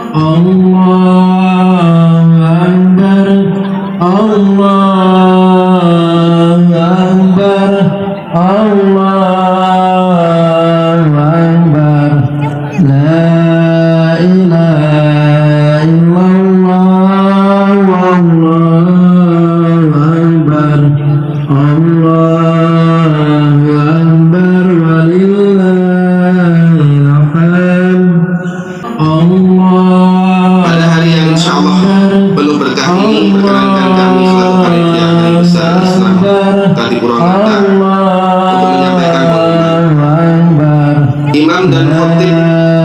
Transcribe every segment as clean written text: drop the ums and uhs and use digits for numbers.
Allahu Akbar, Allahu Akbar, Allahu Akbar. La ilaha illallah, Allahu Akbar, Allahu Akbar, walillahil hamd. Pada hari yang insya Allah penuh berkah ini, perkenankan kami selaku panitia Hari Besar Islam Kadipuro Ngada untuk menyampaikan pengumuman. Imam dan khotib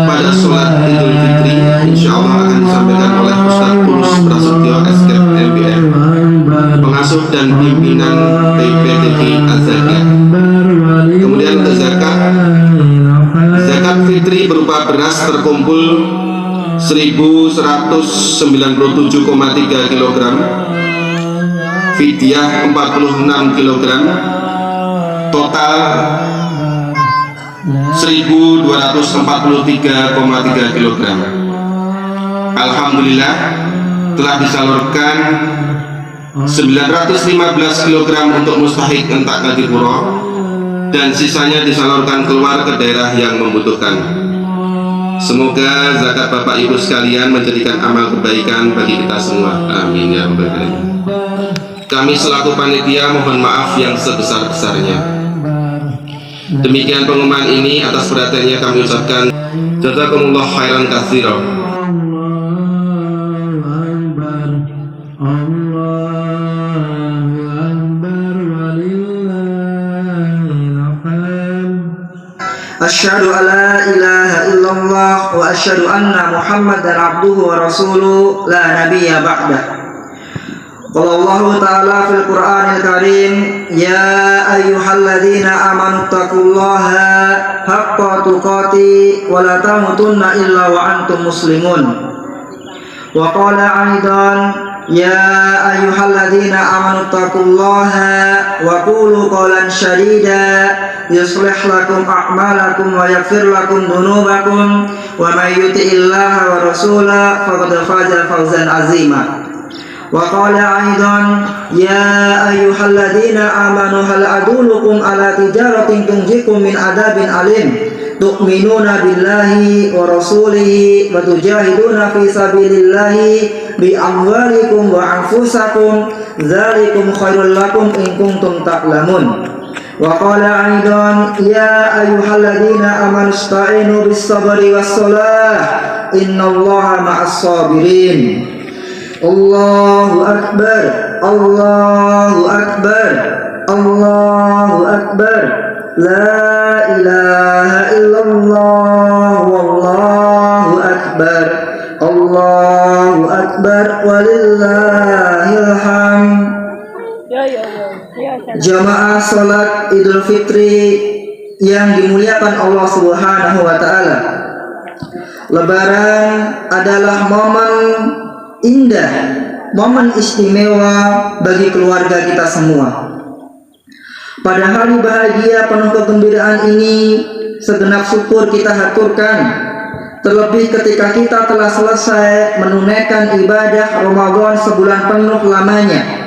pada sholat Idul Fitri insya Allah akan disampaikan oleh Ustaz Tulus Prasetyo SKEP MBM, pengasuh dan pimpinan PPTI Az-Zakiyah. Kemudian untuk zakat fitri berupa beras terkumpul 1197,3 kg, fidyah 46 kg, total 1243,3 kg. Alhamdulillah telah disalurkan 915 kg untuk mustahik entak Kadipuro dan sisanya disalurkan keluar ke daerah yang membutuhkan. Semoga zakat Bapak Ibu sekalian menjadikan amal kebaikan bagi kita semua. Amin ya rabbal alamin. Kami selaku panitia mohon maaf yang sebesar-besarnya. Demikian pengumuman ini, atas perhatiannya kami ucapkan jazakumullah khairan katsira. Asyhadu an la ilaha illallah wa asyhadu anna Muhammadan abduhu wa rasuluh la nabiyya ba'dah. Qala Allah ta'ala fil Qur'anil Karim, ya ayyuhalladzina amanu taqullaha haqqa tuqatih wa la tamutunna illa wa antum muslimun. Wa qala aidan, ya ayyuhalladzina amanu taqullaha wa qulu qawlan sadida yuslih lakum a'malakum wa yaghfir lakum dhunubakum wa may yuti'illaha wa rasulahu faqad faza fawzan azima. Wa qala aidan, ya ayyuhalladzina amanu hal adullukum ala tijaratin tunjikum min adabin alim tu'minuna billahi wa rasulihi wa tujahiduna fi sabilillahi bi amwalikum wa anfusakum dzalikum khairul lakum in kuntum ta'lamun. Wa qala aidan, ya ayyuhalladzina amanu ista'inu bis sabri was salah innallaha ma'as sabirin. Allahu akbar, Allahu akbar, Allahu akbar. La ilaha illallah, wallahu akbar, Allahu akbar, walillahil hamd. Jamaah salat Idul Fitri yang dimuliakan Allah Subhanahu wa taala. Lebaran adalah momen indah, momen istimewa bagi keluarga kita semua. Pada hari bahagia penuh kegembiraan ini, segenap syukur kita haturkan, terlebih ketika kita telah selesai menunaikan ibadah Ramadan sebulan penuh lamanya,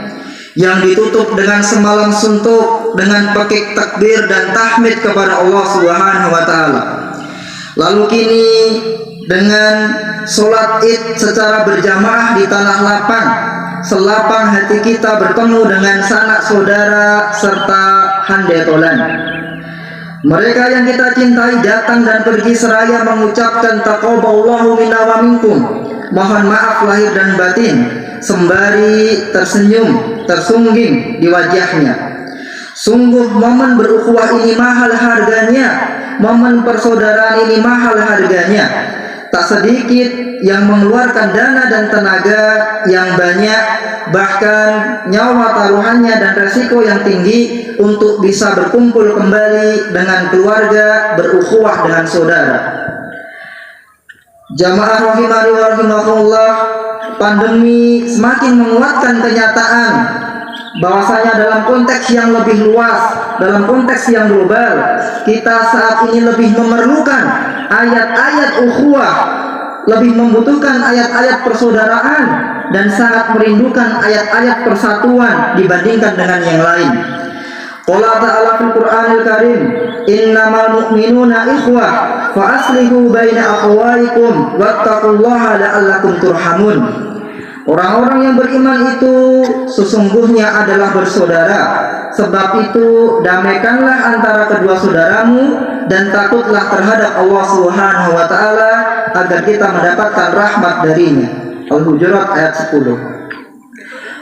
yang ditutup dengan semalam suntuk dengan pekik takbir dan tahmid kepada Allah Subhanahu wa taala. Lalu kini dengan sholat Id secara berjamaah di tanah lapang, selapang hati kita bertemu dengan sanak saudara serta handetolan. Mereka yang kita cintai datang dan pergi seraya mengucapkan taqabbalallahu minna wa minkum, mohon maaf lahir dan batin, sembari tersenyum tersungging di wajahnya. Sungguh momen berukhuwah ini mahal harganya, momen persaudaraan ini mahal harganya. Tak sedikit yang mengeluarkan dana dan tenaga yang banyak, bahkan nyawa taruhannya dan resiko yang tinggi untuk bisa berkumpul kembali dengan keluarga, berukhuwah dengan saudara. Jamaah rahimani wa rahimakumullah, pandemi semakin menguatkan kenyataan bahwasanya dalam konteks yang lebih luas, dalam konteks yang global, kita saat ini lebih memerlukan ayat-ayat ukhuwah lebih membutuhkan ayat-ayat persaudaraan dan sangat merindukan ayat-ayat persatuan dibandingkan dengan yang lain. Qala ta'ala fil Qur'anil Karim, innamal mu'minuna ikhwah fa aslihu baina akhawaykum wattaqullaha la'allakum turhamun. Orang-orang yang beriman itu sesungguhnya adalah bersaudara. Sebab itu damaikanlah antara kedua saudaramu dan takutlah terhadap Allah Subhanahu wa taala agar kita mendapatkan rahmat darinya. Al-Hujurat ayat 10.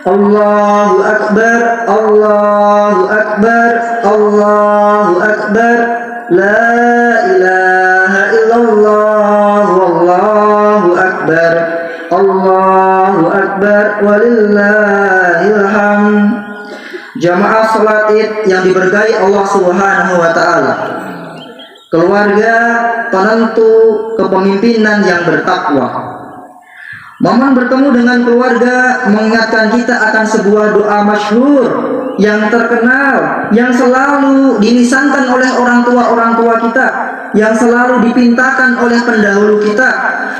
Allahu Akbar, Allahu Akbar, Allahu Akbar, la ilaha illallah, wallahu akbar, Allahu Akbar, walillahil hamd. Jamaah salat Id yang diberkahi Allah Subhanahu wa taala. Keluarga penentu kepemimpinan yang bertakwa. Momen bertemu dengan keluarga mengingatkan kita akan sebuah doa masyhur yang terkenal, yang selalu dilisankan oleh orang tua kita, yang selalu dipintakan oleh pendahulu kita,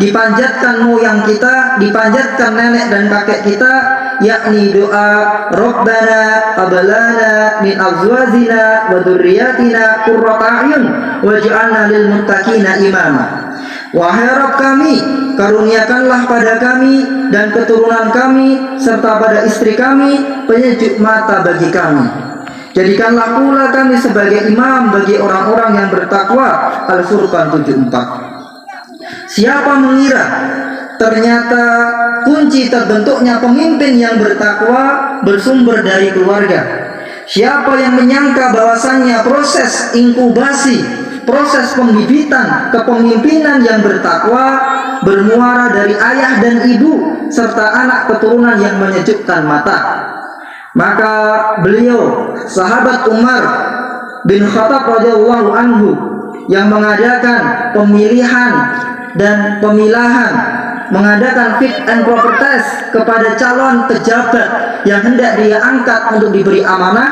dipanjatkan moyang kita, dipanjatkan nenek dan kakek kita, yakni doa Rabbana hablana min azwajina wa dzurriyyatina qurrata a'yun waj'alna lil muttaqina imama. Wahai Rabb kami, karuniakanlah pada kami dan keturunan kami serta pada istri kami penyejuk mata bagi kami. Jadikanlah pula kami sebagai imam bagi orang-orang yang bertakwa. Al-Furqan 74. Siapa mengira ternyata kunci terbentuknya pemimpin yang bertakwa bersumber dari keluarga. Siapa yang menyangka bahwasannya proses inkubasi, proses pembibitan kepemimpinan yang bertakwa bermuara dari ayah dan ibu serta anak keturunan yang menyejukkan mata. Maka beliau sahabat Umar bin Khattab radhiyallahu anhu yang mengadakan pemilihan dan pemilahan, mengadakan fit and proper test kepada calon pejabat yang hendak dia angkat untuk diberi amanah,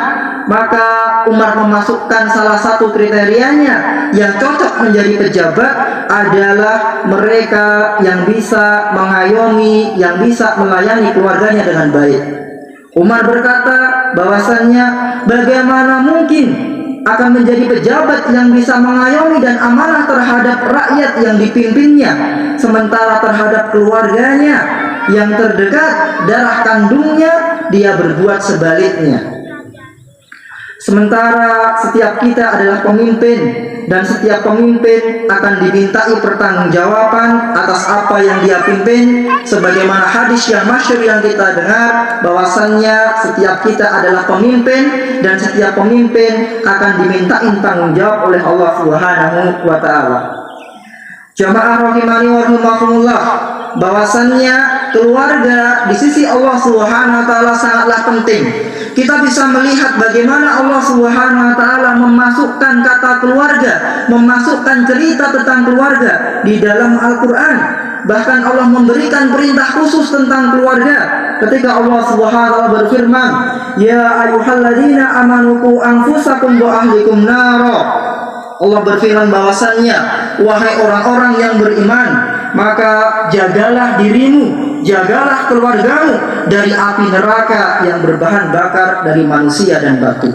maka Umar memasukkan salah satu kriterianya yang cocok menjadi pejabat adalah mereka yang bisa mengayomi, yang bisa melayani keluarganya dengan baik. Umar berkata bahwasannya bagaimana mungkin akan menjadi pejabat yang bisa mengayomi dan amanah terhadap rakyat yang dipimpinnya, sementara terhadap keluarganya yang terdekat, darah kandungnya, dia berbuat sebaliknya. Sementara setiap kita adalah pemimpin, dan setiap pemimpin akan dimintai pertanggungjawaban atas apa yang dia pimpin, sebagaimana hadis yang masyhur yang kita dengar bahwasannya setiap kita adalah pemimpin dan setiap pemimpin akan dimintai tanggung jawab oleh Allah Subhanahu wa taala. Jamaah rahimani wa rahimakumullah, bahwasannya keluarga di sisi Allah Subhanahu wa taala sangatlah penting. Kita bisa melihat bagaimana Allah Subhanahu wa taala memasukkan kata keluarga, memasukkan cerita tentang keluarga di dalam Al-Qur'an. Bahkan Allah memberikan perintah khusus tentang keluarga ketika Allah Subhanahu wa taala berfirman, "Ya ayyuhalladzina amanu qu anfusakum wa ahlikum nara." Allah berfirman bahwasannya, wahai orang-orang yang beriman, maka jagalah dirimu, jagalah keluargamu dari api neraka yang berbahan bakar dari manusia dan batu.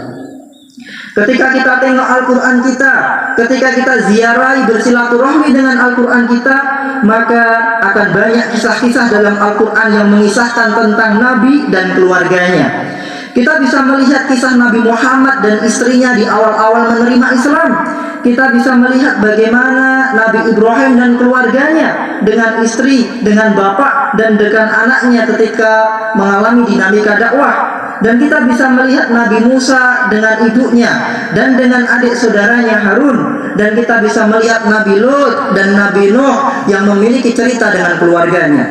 Ketika kita tengok Al-Quran kita, ketika kita ziarahi bersilaturahmi dengan Al-Quran kita, maka akan banyak kisah-kisah dalam Al-Quran yang mengisahkan tentang Nabi dan keluarganya. Kita bisa melihat kisah Nabi Muhammad dan istrinya di awal-awal menerima Islam. Kita bisa melihat bagaimana Nabi Ibrahim dan keluarganya dengan istri, dengan bapak, dan dengan anaknya ketika mengalami dinamika dakwah. Dan kita bisa melihat Nabi Musa dengan ibunya dan dengan adik saudaranya Harun. Dan kita bisa melihat Nabi Lut dan Nabi Nuh yang memiliki cerita dengan keluarganya.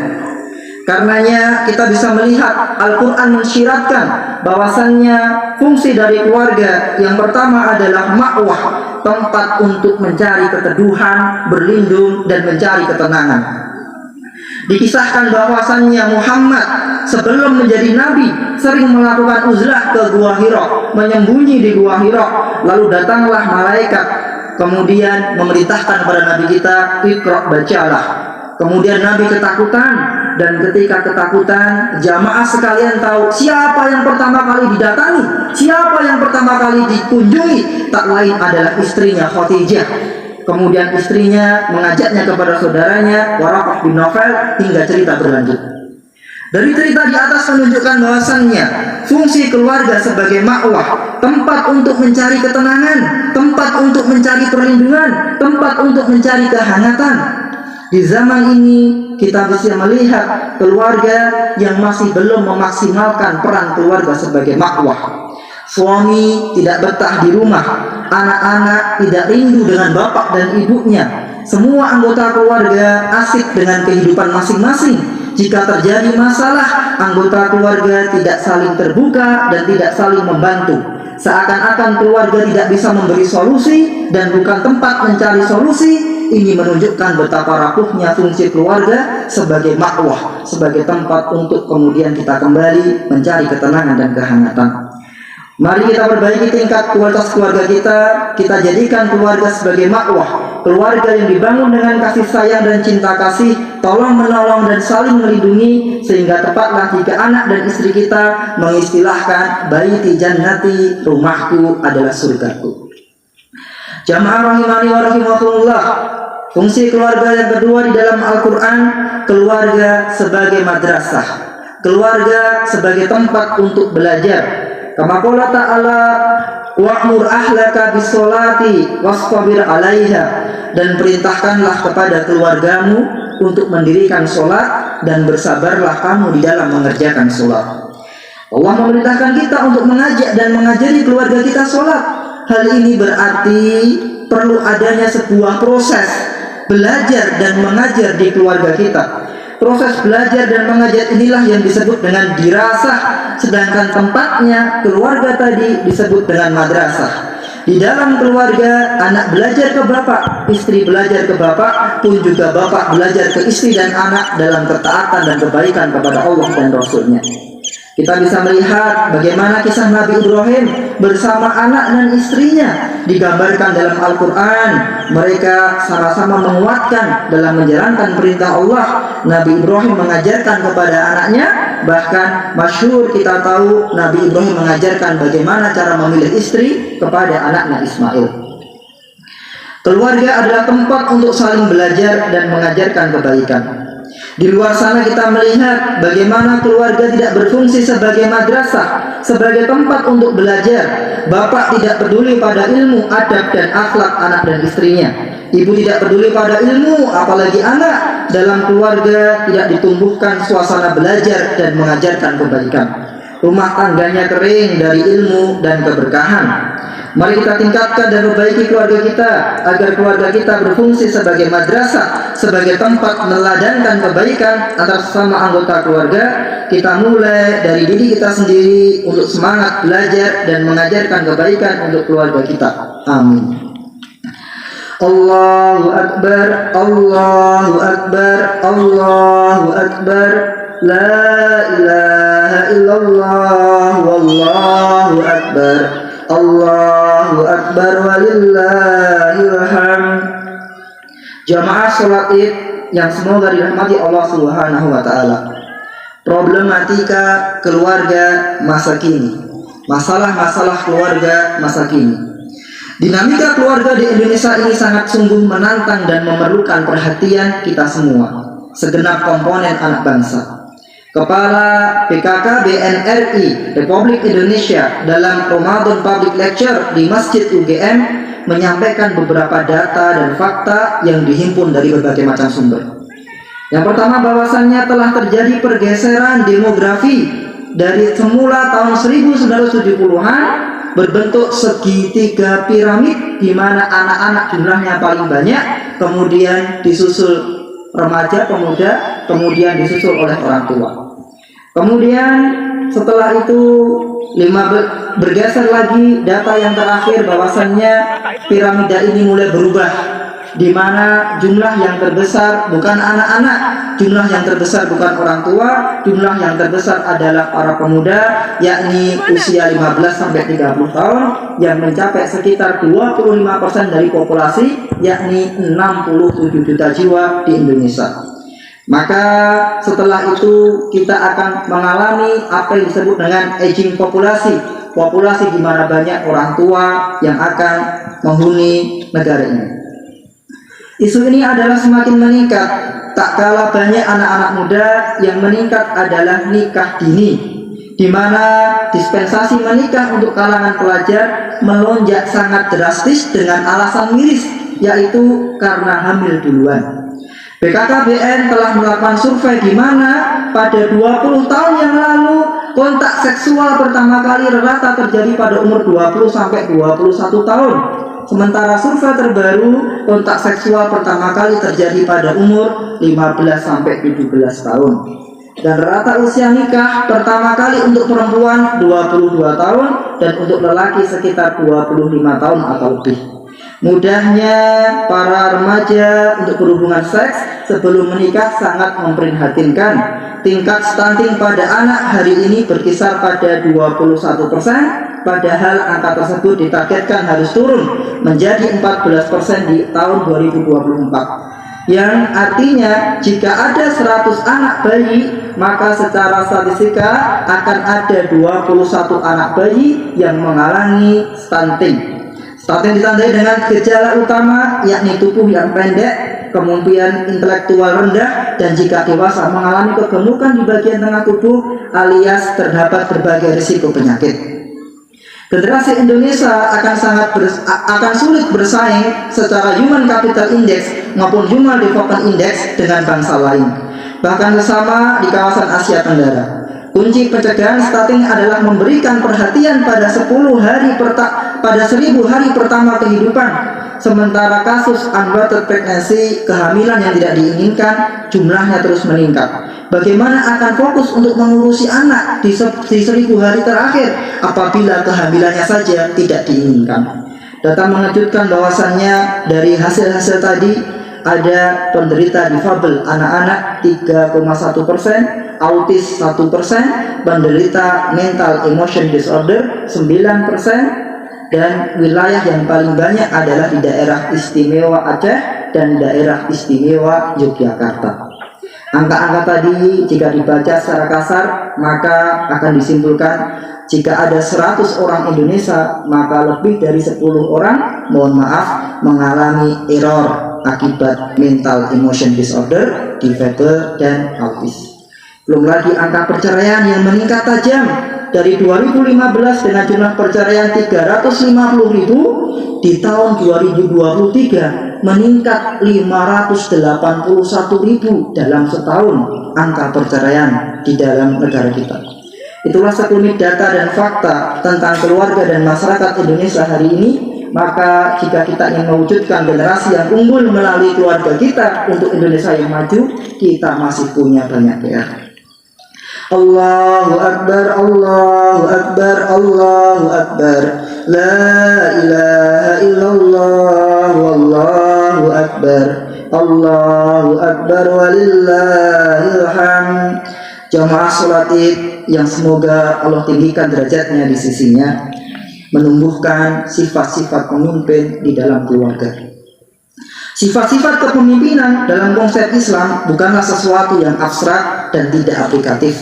Karenanya kita bisa melihat Al-Quran mensyiratkan bahwasannya fungsi dari keluarga yang pertama adalah ma'wah, tempat untuk mencari keteduhan, berlindung, dan mencari ketenangan. Dikisahkan bahwasannya Muhammad sebelum menjadi nabi sering melakukan uzlah ke Gua Hira, menyembunyi di Gua Hira. Lalu datanglah malaikat kemudian memerintahkan kepada nabi kita, Iqra, bacalah. Kemudian Nabi ketakutan, dan ketika ketakutan, jamaah sekalian tahu siapa yang pertama kali didatangi, siapa yang pertama kali dikunjungi, tak lain adalah istrinya Khadijah. Kemudian istrinya mengajaknya kepada saudaranya Waraqah bin Nawfal, hingga cerita berlanjut. Dari cerita di atas menunjukkan bahwasannya fungsi keluarga sebagai makwah, tempat untuk mencari ketenangan, tempat untuk mencari perlindungan, tempat untuk mencari kehangatan. Di zaman ini kita bisa melihat keluarga yang masih belum memaksimalkan peran keluarga sebagai makwah. Suami tidak betah di rumah, anak-anak tidak rindu dengan bapak dan ibunya. Semua anggota keluarga asik dengan kehidupan masing-masing. Jika terjadi masalah, anggota keluarga tidak saling terbuka dan tidak saling membantu. Seakan-akan keluarga tidak bisa memberi solusi dan bukan tempat mencari solusi. Ini menunjukkan betapa rapuhnya fungsi keluarga sebagai makwah, sebagai tempat untuk kemudian kita kembali mencari ketenangan dan kehangatan. Mari kita perbaiki tingkat kualitas keluarga kita jadikan keluarga sebagai makwah, keluarga yang dibangun dengan kasih sayang dan cinta kasih, tolong menolong dan saling melindungi, sehingga tepatlah jika anak dan istri kita mengistilahkan baiti jannati, rumahku adalah surgaku. Jamaah rahimani wa rahimakumullah, fungsi keluarga yang kedua di dalam Al-Quran, keluarga sebagai madrasah, keluarga sebagai tempat untuk belajar. Kama qala ta'ala wa'mur ahlaka bis-sholati wastabir 'alaiha, dan perintahkanlah kepada keluargamu untuk mendirikan sholat dan bersabarlah kamu di dalam mengerjakan sholat. Allah memerintahkan kita untuk mengajak dan mengajari keluarga kita sholat. Hal ini berarti perlu adanya sebuah proses belajar dan mengajar di keluarga kita. Proses belajar dan mengajar inilah yang disebut dengan dirasah, sedangkan tempatnya keluarga tadi disebut dengan madrasah. Di dalam keluarga, anak belajar ke bapak, istri belajar ke bapak, pun juga bapak belajar ke istri dan anak dalam ketaatan dan kebaikan kepada Allah dan Rasul-Nya. Kita bisa melihat bagaimana kisah Nabi Ibrahim bersama anak dan istrinya digambarkan dalam Al-Quran. Mereka sama-sama menguatkan dalam menjalankan perintah Allah. Nabi Ibrahim mengajarkan kepada anaknya, bahkan masyhur kita tahu Nabi Ibrahim mengajarkan bagaimana cara memilih istri kepada anaknya Ismail. Keluarga adalah tempat untuk saling belajar dan mengajarkan kebaikan. Di luar sana kita melihat bagaimana keluarga tidak berfungsi sebagai madrasah, sebagai tempat untuk belajar. Bapak tidak peduli pada ilmu, adab dan akhlak anak dan istrinya. Ibu tidak peduli pada ilmu, apalagi anak. Dalam keluarga tidak ditumbuhkan suasana belajar dan mengajarkan kebaikan. Rumah tangganya kering dari ilmu dan keberkahan. Mari kita tingkatkan dan perbaiki keluarga kita agar keluarga kita berfungsi sebagai madrasah, sebagai tempat meladankan kebaikan antar sesama anggota keluarga. Kita mulai dari diri kita sendiri untuk semangat belajar dan mengajarkan kebaikan untuk keluarga kita. Amin. Allahu Akbar, Allahu Akbar, Allahu Akbar. La ilaha illallah, wallahu akbar. Allahu Akbar walillahil hamd. Jamaah sholat Id yang semoga dirahmati Allah Subhanahu wa taala. Problematika keluarga masa kini. Masalah-masalah keluarga masa kini. Dinamika keluarga di Indonesia ini sangat sungguh menantang dan memerlukan perhatian kita semua, segenap komponen anak bangsa. Kepala PKK BNRI Republik Indonesia dalam Ramadan Public Lecture di Masjid UGM menyampaikan beberapa data dan fakta yang dihimpun dari berbagai macam sumber. Yang pertama, bahwasannya telah terjadi pergeseran demografi dari semula tahun 1970-an berbentuk segitiga piramid, di mana anak-anak jumlahnya paling banyak, kemudian disusul remaja, pemuda, kemudian disusul oleh orang tua. Kemudian setelah itu bergeser lagi data yang terakhir, bahwasannya piramida ini mulai berubah, di mana jumlah yang terbesar bukan anak-anak, jumlah yang terbesar bukan orang tua, jumlah yang terbesar adalah para pemuda, yakni usia 15 sampai 30 tahun yang mencapai sekitar 25% dari populasi, yakni 67 juta jiwa di Indonesia. Maka setelah itu kita akan mengalami apa yang disebut dengan aging populasi, populasi di mana banyak orang tua yang akan menghuni negara ini. Isu ini adalah semakin meningkat, tak kalah banyak anak-anak muda yang meningkat adalah nikah dini, di mana dispensasi menikah untuk kalangan pelajar melonjak sangat drastis dengan alasan miris, yaitu karena hamil duluan. BKKBN telah melakukan survei di mana pada 20 tahun yang lalu kontak seksual pertama kali rata terjadi pada umur 20 sampai 21 tahun. Sementara survei terbaru kontak seksual pertama kali terjadi pada umur 15 sampai 17 tahun. Dan rata usia nikah pertama kali untuk perempuan 22 tahun dan untuk lelaki sekitar 25 tahun atau lebih. Mudahnya para remaja untuk berhubungan seks sebelum menikah sangat memprihatinkan. Tingkat stunting pada anak hari ini berkisar pada 21%, padahal angka tersebut ditargetkan harus turun menjadi 14% di tahun 2024. Yang artinya jika ada 100 anak bayi, maka secara statistika akan ada 21 anak bayi yang mengalami stunting. Stunting ditandai dengan gejala utama yakni tubuh yang pendek, kemampuan intelektual rendah, dan jika dewasa mengalami kegemukan di bagian tengah tubuh alias terdapat berbagai risiko penyakit. Generasi Indonesia akan sulit bersaing secara Human Capital Index maupun Human Development Index dengan bangsa lain, bahkan sesama di kawasan Asia Tenggara. Kunci pencegahan stunting adalah memberikan perhatian pada 10 hari pertama kehidupan. Sementara kasus unwanted pregnancy, kehamilan yang tidak diinginkan, jumlahnya terus meningkat. Bagaimana akan fokus untuk mengurusi anak di 1000 hari terakhir apabila kehamilannya saja tidak diinginkan? Data mengejutkan bahwasannya dari hasil-hasil tadi ada penderita difabel anak-anak 3,1%, autis 1%, penderita mental emotion disorder 9%, dan wilayah yang paling banyak adalah di daerah istimewa Aceh dan daerah istimewa Yogyakarta. Angka-angka tadi jika dibaca secara kasar maka akan disimpulkan jika ada 100 orang Indonesia maka lebih dari 10 orang, mohon maaf, mengalami error akibat mental emotion disorder, difabel, dan autis. Belum lagi angka perceraian yang meningkat tajam dari 2015 dengan jumlah perceraian 350.000 di tahun 2023 meningkat 581.000 dalam setahun angka perceraian di dalam negara kita. Itulah sekelumit data dan fakta tentang keluarga dan masyarakat Indonesia hari ini. Maka jika kita ingin mewujudkan generasi yang unggul melalui keluarga kita untuk Indonesia yang maju, kita masih punya banyak PR. Allahu Akbar, Allahu Akbar, Allahu Akbar, la ilaha illallah, wallahu akbar, Allahu Akbar, walillahil hamd. Jamaah sholat Id yang semoga Allah tinggikan derajatnya di sisinya, menumbuhkan sifat-sifat pemimpin di dalam keluarga. Sifat-sifat kepemimpinan dalam konsep Islam bukanlah sesuatu yang abstrak dan tidak aplikatif.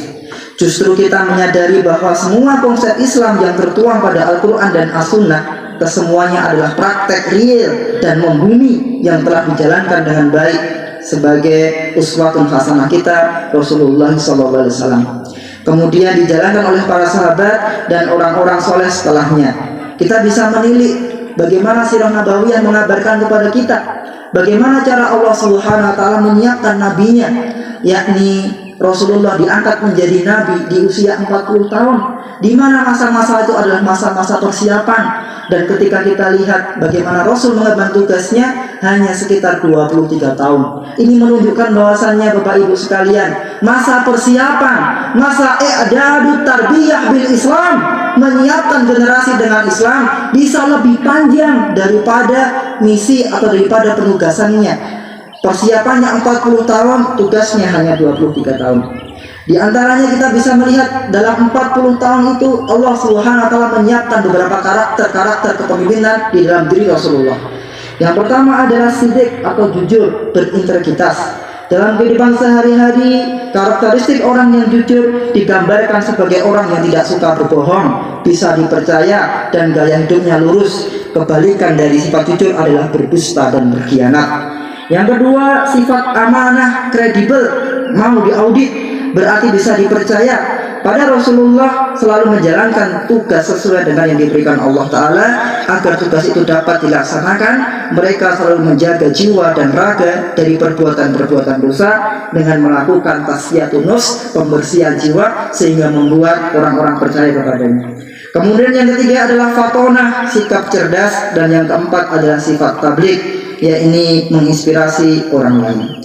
Justru kita menyadari bahwa semua konsep Islam yang tertuang pada Al-Quran dan As-Sunnah kesemuanya adalah praktek real dan membumi yang telah dijalankan dengan baik sebagai uswatun hasanah kita Rasulullah SAW. Kemudian dijalankan oleh para sahabat dan orang-orang soleh setelahnya. Kita bisa menilik bagaimana sirah nabawiyah mengabarkan kepada kita bagaimana cara Allah Subhanahu wa taala menyiapkan nabinya, yakni Rasulullah diangkat menjadi nabi di usia 40 tahun, di mana masa-masa itu adalah masa-masa persiapan. Dan ketika kita lihat bagaimana Rasul mengemban tugasnya hanya sekitar 23 tahun. Ini menunjukkan bahwasannya Bapak Ibu sekalian, masa persiapan, masa i'dadut tarbiyah bil Islam, menyiapkan generasi dengan Islam bisa lebih panjang daripada misi atau daripada penugasannya. Persiapannya 40 tahun, tugasnya hanya 23 tahun. Di antaranya kita bisa melihat dalam 40 tahun itu Allah Subhanahu wa taala menyiapkan beberapa karakter kepemimpinan di dalam diri Rasulullah. Yang pertama adalah sidik atau jujur, berintegritas. Dalam kehidupan sehari-hari, karakteristik orang yang jujur digambarkan sebagai orang yang tidak suka berbohong, bisa dipercaya, dan gaya hidupnya lurus. Kebalikan dari sifat jujur adalah berdusta dan berkhianat. Yang kedua, sifat amanah, kredibel, mau diaudit, berarti bisa dipercaya. Pada Rasulullah selalu menjalankan tugas sesuai dengan yang diberikan Allah Ta'ala. Agar tugas itu dapat dilaksanakan, mereka selalu menjaga jiwa dan raga dari perbuatan-perbuatan dosa dengan melakukan tasfiyatun nufs, pembersihan jiwa, sehingga membuat orang-orang percaya kepadanya. Kemudian yang ketiga adalah fatonah, sikap cerdas. Dan yang keempat adalah sifat tabligh, yaitu menginspirasi orang lain.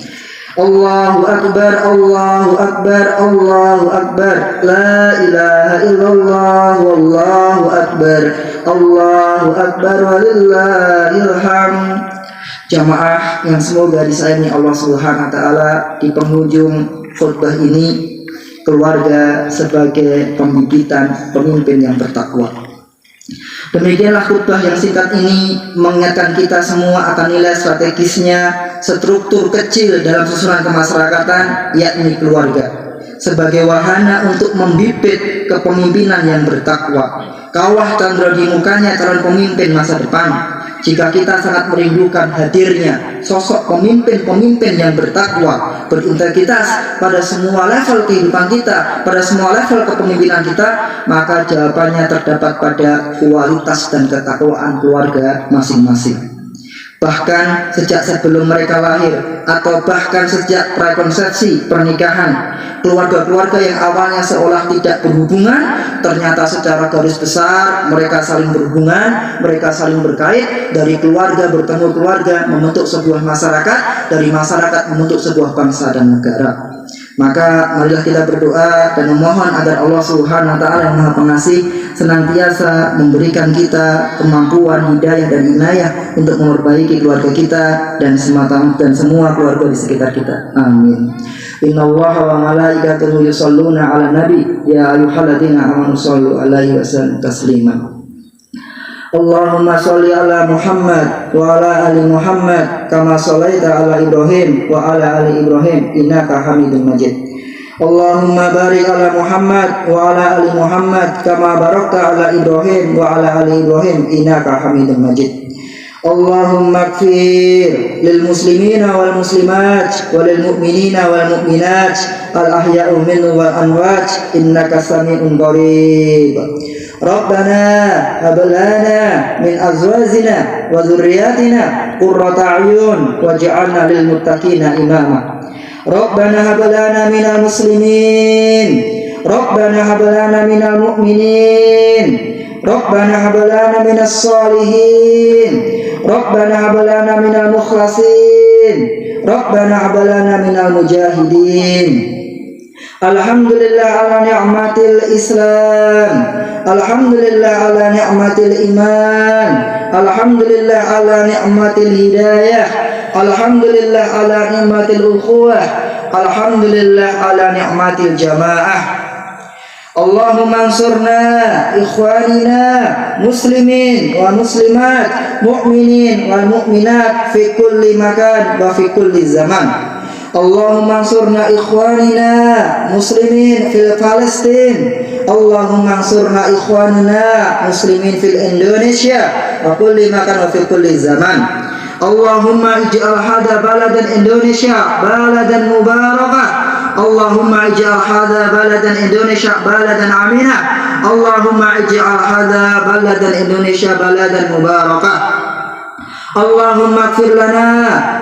Allahu Akbar, Allahu Akbar, Allahu Akbar, la ilaha illallah, wallahu Akbar, Allahu Akbar, walillahil hamd. Jamaah yang semoga disayangi Allah Subhanahu wa Ta'ala, di penghujung khutbah ini, keluarga sebagai pembibitan pemimpin yang bertakwa. Demikianlah khutbah yang singkat ini mengingatkan kita semua akan nilai strategisnya struktur kecil dalam susunan kemasyarakatan, yakni keluarga, sebagai wahana untuk membibit kepemimpinan yang bertakwa. Kawah tandra di mukanya calon pemimpin masa depan. Jika kita sangat merindukan hadirnya sosok pemimpin-pemimpin yang bertakwa, berintegritas pada semua level kehidupan kita, pada semua level kepemimpinan kita, maka jawabannya terdapat pada kualitas dan ketakwaan keluarga masing-masing. Bahkan sejak sebelum mereka lahir, atau bahkan sejak prakonsepsi pernikahan, keluarga-keluarga yang awalnya seolah tidak berhubungan, ternyata secara garis besar mereka saling berhubungan, mereka saling berkait. Dari keluarga bertemu keluarga membentuk sebuah masyarakat, dari masyarakat membentuk sebuah bangsa dan negara. Maka marilah kita berdoa dan memohon agar Allah Subhanahu wa Ta'ala yang Maha Pengasih senantiasa memberikan kita kemampuan, hidayah dan inayah untuk memperbaiki keluarga kita dan semua keluarga di sekitar kita. Amin. Innallaha wa malaikatahu yusholluna 'alan nabi ya ayyuhalladzina amanu shollu 'alaihi wa sallimu taslima. Allahumma sholli ala Muhammad wa ala ali Muhammad kama shallaita ala Ibrahim wa ala ali Ibrahim innaka Hamidum Majid. Allahumma barik ala Muhammad wa ala ali Muhammad kama barakta ala Ibrahim wa ala ali Ibrahim innaka Hamidum Majid. Allahumma ighfir lil muslimina wal muslimat walil mu'minina wal mu'minat al ahya'u minhum wal amwat innaka sami'un qarib. Rabbana hab lana min azwajina wa dhurriyyatina qurrata a'yun waj'alna lil muttaqina imama. Rabbana hab lana minal muslimin, Rabbana hab lana minal mu'minin, Rabbana hab lana minas sholihin, Rabbana hab lana minal mukhlasin, Rabbana hab lana minal mujahidin. Alhamdulillah ala ni'matil Islam, alhamdulillah ala ni'matil iman, alhamdulillah ala ni'matil hidayah, alhamdulillah ala ni'matil ukhuwah, alhamdulillah ala ni'matil jamaah. Allahumma ansurna ikhwanina muslimin wa muslimat, mu'minin wal mu'minat fi kulli makan wa fi kulli zaman. Allahumma ansurna ikhwanina muslimin fil Palestin, Allahumma ansurna ikhwanina muslimin fil Indonesia wa kulli makan wa fi kulli zaman. Allahumma ij'al hadha baladan Indonesia baladan mubarakah, Allahumma ij'al hadha baladan Indonesia baladan aminah, Allahumma ij'al hadha baladan Indonesia baladan mubarakah. Allahumma ighfir lana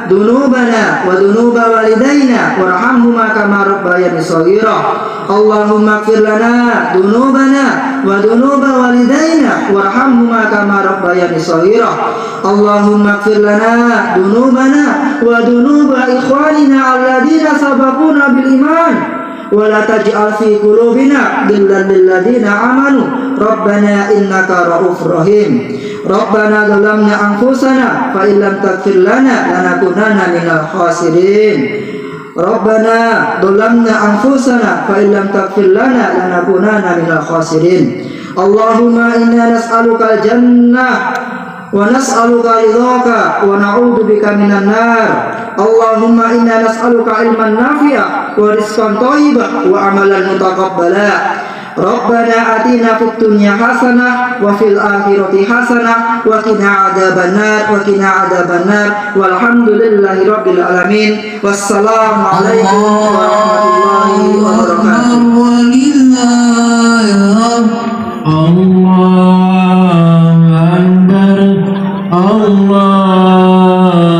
dunubana wa dunuba walidayna warhamhuma kama rabbayani shaghira. Allahumma ighfir lana dunubana wa dunuba walidayna warhamhuma kama rabbayani shaghira. Allahumma ighfir lana dunubana wa dunuba ikhwanina alladhina sabaquna bil iman wa la taj'al fi qulubina ghillan lil ladzina amanu rabbana innaka raufur rahim. Rabbana zalamna anfusana fa illam taghfir lana lanakunanna minal khasirin. Rabbana zalamna anfusana fa illam taghfir lana lanakunanna minal khasirin. Allahumma inna nas'aluka al-jannah wa nas'aluka ridhaka wa na'udzubika minan nar. Allahumma inna nas'aluka ilman nafi'a wa rizqan thayyiban wa amalan mutaqabbala. Rabbana atina fid dunya hasanah wa fil akhirati hasanah wa qina adzabannar walhamdulillahi rabbil alamin. Wassalamu alaikum warahmatullahi wabarakatuh. Allahu Akbar, Allah